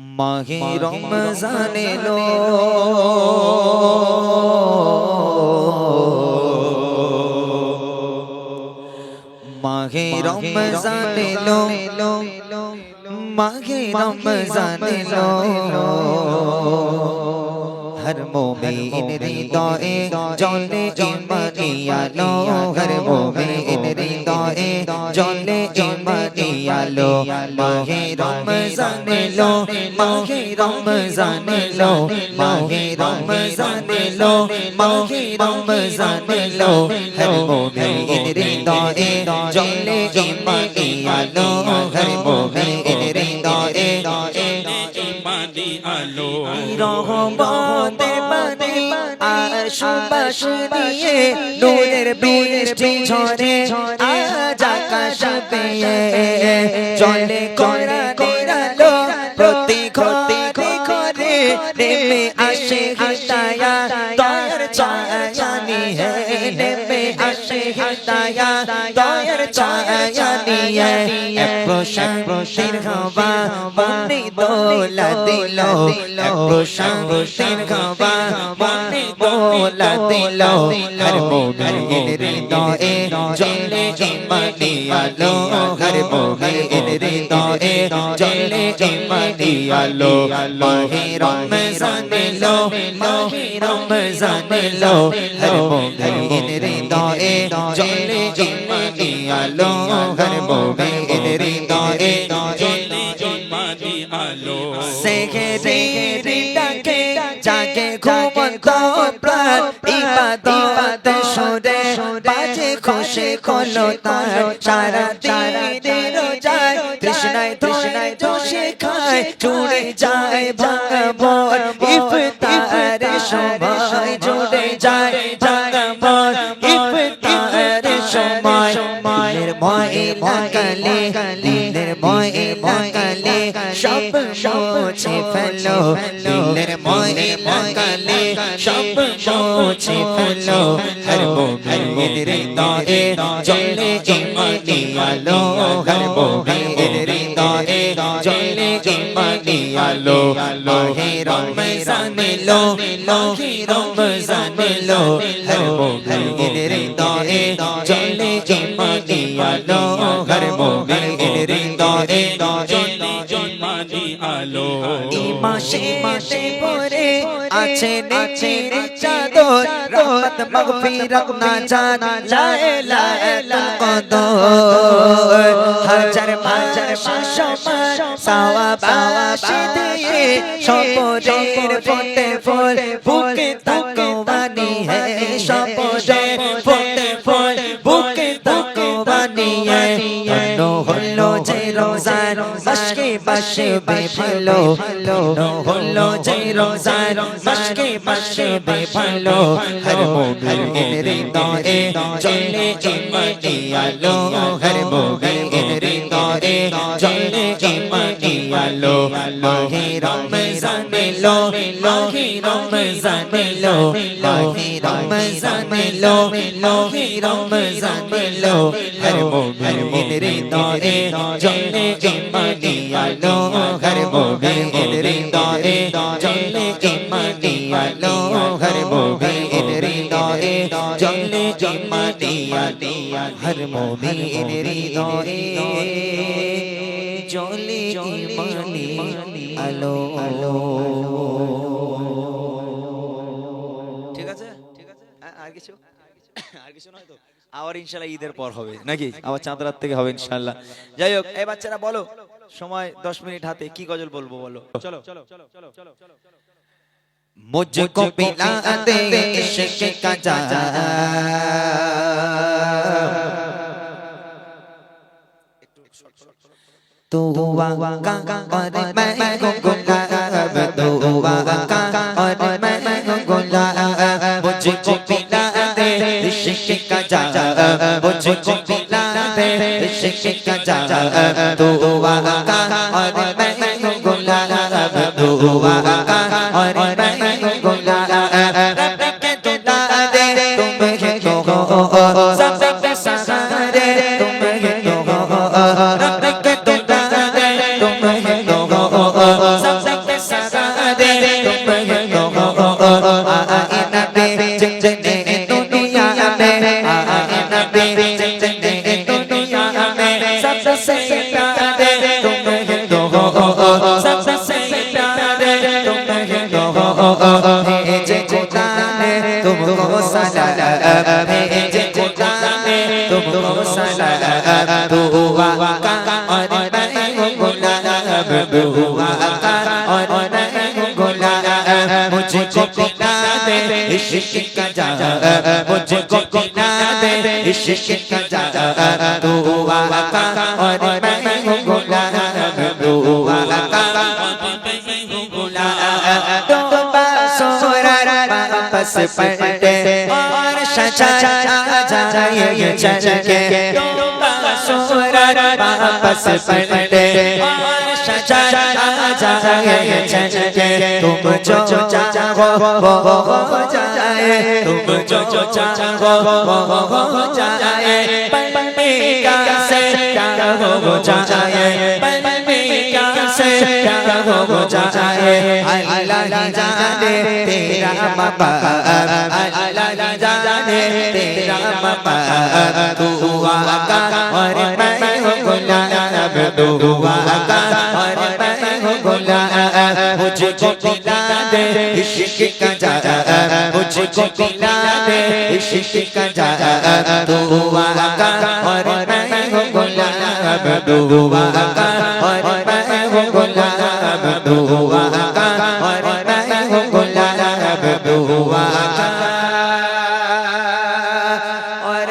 माहे रमज़ान लो माहे रमज़ान लो माहे रमज़ान लो हर मोमिन हृदये जले ईमानिया लो हर मोमिन हृदये जले ईमानिया लो माहे रमज़ान लो माहे रमज़ान लो माहे रमज़ान लो माहे रमज़ान लो हर मोमिन हृदये जले ईमानिया लो हर मोमिन हृदये रहमते बने आशुबाश दिए नूरेर बृष्टि झरे आज आकाश पेये जले कोरानेर आलो प्रति घरे घरे नेमे आसे हिदाया दयार छाया निये नेमे आसे हिदाया दयार छाया निये प्रशांतिर हवा मने दौला दिलो प्रशांतिर हवा मने दौला दिलो हर मोमिन हृदये जले ईमानिया लो हर मोमिन हृदये जले ईमानिया लो माहे रमज़ान लो माहे रमज़ान लो हर मोमिन हृदये जले ईमानिया लो हर मोमिन हृदये जले ईमानिया लो सेहरी डाके जागे घुमন্ত প্রাণ ইবাদত শুনে বাজে খুশি হলো তার সারা দিনের রোজায় তৃষ্ণায় তৃষ্ণায় জোশে খায় জুড়ে যায় ভাঙা মন ইফতারের সময় জুড়ে যায় ভাঙা মন ইফতারের সময় নির্ময় লাগালে সব মুছে ফেলো দিলের ময় লাগালে সব মুছে ফেলো হর মোমিন হৃদয়ে জলে ঈমানিয়া লো হর মোমিন হৃদয়ে জলে ঈমানিয়া লো মাহে রমজান লো মাহে রমজান লো হর মোমিন হৃদয়ে জলে ঈমানিয়া লো হর মোমিন হৃদয়ে জলে ঈমানিয়া লো মাসে পরে আছে নেচির চাদর রহমত মাগফিরাত নাজাত লা ইলাহা কদর হাজার সমান সওয়াব দিয়ে সপরের ফোটে ফুল বুকে তাকওয়ানি হে সপরের ফোটে ফুল বুকে তাকওয়ানি হে ধন্য হলো যে রমজান মাসকে বাসবে ভালো ধন্য হলো যে রমজান মাসকে বাসবে ভালো হর মোমিন হৃদয়ে জলে ঈমানিয়া লো হর মোমিন হৃদয়ে জলে ঈমানিয়া লো মাহে রমজান লো মাহে রমজান লো মাহে রমজান লো মাহে রমজান লো হর মোমিন হৃদয়ে জলে ঈমানিয়া লো হর মোমিন হৃদয়ে জলে ঈমানিয়া লো হর মোমিন হৃদয়ে জলে ঈমানিয়া হর মোমিন হৃদয়ে জলে ঈমানিয়া লো ঠিক আছে আর কিছু নয় তো আবার ইনশাআল্লাহ ঈদের পর হবে নাকি আবার চাঁদ রাত থেকে হবে ইনশাআল্লাহ যাই হোক এই বাচ্চারা বলো সময় 10 মিনিট হাতে কি গজল বলবো বলো চলো मुझको पिला दे इश्क का जाम तू हुआ का और मैं गुलाब तू हुआ का और मैं गुलाब मुझको पिला दे इश्क का जाम मुझको पिला दे इश्क का जाम तू हुआ का और मैं गुलाब तू हुआ का और मैं गुलाब रब के दुला दे तुम है तो हो सब पे सहारे तुम है तो हो रब के दुला दे तुम है तो हो सब भेजे खुदा ने तुमको सलाम भेजे खुदा ने तुमको सलाम दुआ का और मैं हूँ गुलाम दुआ का और मैं हूँ गुलाम मुझको पिला दे इश्क का जाम मुझको पिला दे इश्क का जाम दुआ का और मैं हूँ गुलाम दुआ का और मैं हूँ गुलाम दो बासुरा वापस पलटे और सजा जाए चल के दो बासुरा वापस पलटे और सजा जाए चल के तुम जो चाहो वो हो जाए तुम जो चाहो वो हो जाए पल में क्या से क्या हो जाए पल में क्या से क्या हो जाए अल्लाह जाने तेरा मकाम अल्लाह जाने तेरा मकाम दुआ का और मैं हूँ गुलाम दुआ का और मैं हूँ गुलाम मुझको पिला दे इश्क का जाम मुझको पिला दे इश्क का जाम दुआ का और मैं हूँ गुलाम दुआ का और मैं हूँ गुलाम दुआ का और मैं हूँ गुलाम दुआ का और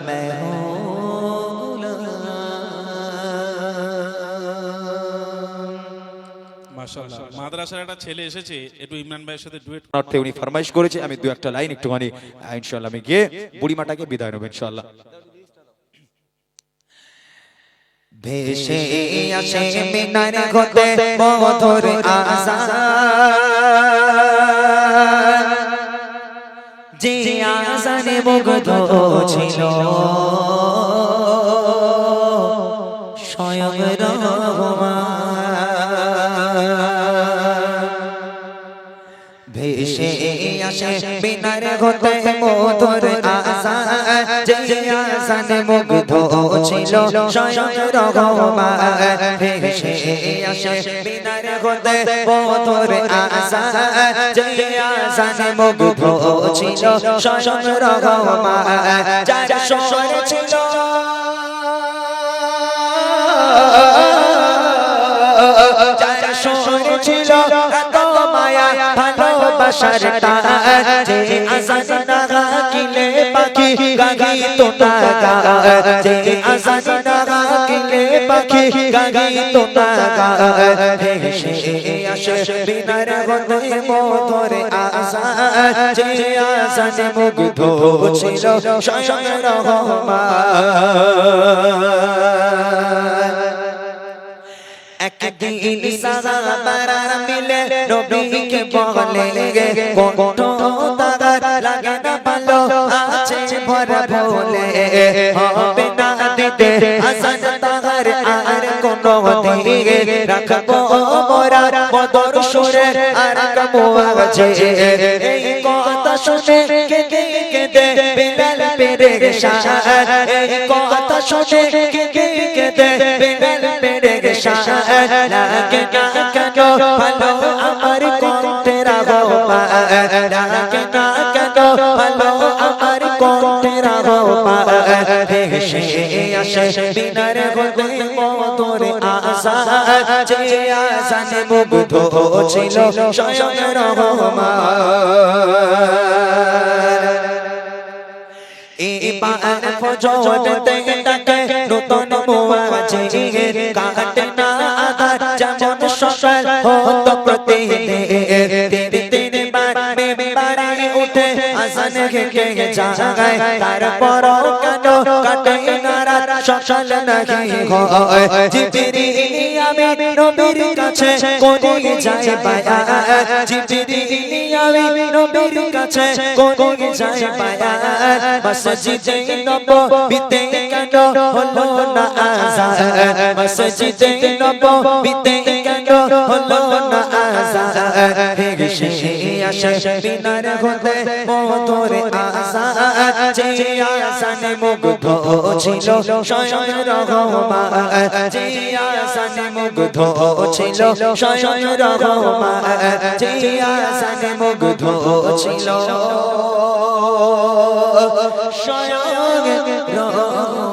मैं हूँ মাশাআল্লাহ মাদ্রাসার একটা ছেলে এসেছে একটু ইমরান ভাইয়ের সাথে ডুয়েট অর্থে উনি ফরমাইশ করেছে আমি দু একটা লাইন একটুখানি ইনশাআল্লাহ আমি গিয়ে বুড়িমাটাকে বিদায় নেব ইনশাআল্লাহ ভেসে আসে মিনার হতে মধুর আজান যে আজানে মুগ্ধ ছিল স্বয়ং রহমান ভেসে আসে মিনার হতে মধুর আজান যে আজানে মুগ্ধ ছিল স্বয়ং রহমান ভেসে আসে মিনার হতে মধুর আজান যে আজানে মুগ্ধ ছিল স্বয়ং রহমান যার স্বর ছিল যার স্বর ছিল মায়া ভালোবাসার টান যে আজান না কিলে পাখি গাগি তো না যে আজান না কিলে পাখি গাগি তো না ভেসে আসে বিনার হতে মধুর আজান যে আজান মুগ্ধ ছিল স্বয়ং রহমান একদিন সাহাবারা মিলে নবীকে বলে কণ্ঠ তার লাগে না ভালো আছে ভরা ভোলে হবে না দিতে আজান তার আর কোনো দিকে রাখবো মোরা বদর সুরে আর কামো আওয়াজে এই কথা শুনে কেঁদে কেঁদে বিলাল পেরেশান এই কথা শুনে কেঁদে কেঁদে বিলাল পেরেশান লাগে না কেন ভালো আমার কণ্ঠের আহ্বান লাগে না কেন ভালো আমার কণ্ঠের আহ্বান ভেসে আসে বিনার হতে মধুর আজান যে আজানে মুগ্ধ ছিল স্বয়ং রহমান ইমান ফজরতে ডাকে নতুন মুয়াজ্জিন কাটে না আধার যেমন সকাল হতো প্রতিদিন তেরে তেরে বার বাড়ায় উঠে আজান কে জাগায় তারপর কেন কাটে না রাত সকাল নাহি হয় জিবরিল আমি নবীর কাছে কোনে যাই বায়াত জিবরিল আমি নবীর কাছে কোনে যাই বায়াত মসজিদে নববীতে কেন কেন হলো না আযান মসজিদে নববীতে কেন হলো না আযান ভেসে আসে মিনার হতে মধুর আযান যে আযানে মুগ্ধ ছিল স্বয়ং রহমান যে আযানে মুগ্ধ ছিল স্বয়ং রহমান যে আযানে মুগ্ধ ছিল স্বয়ং রহমান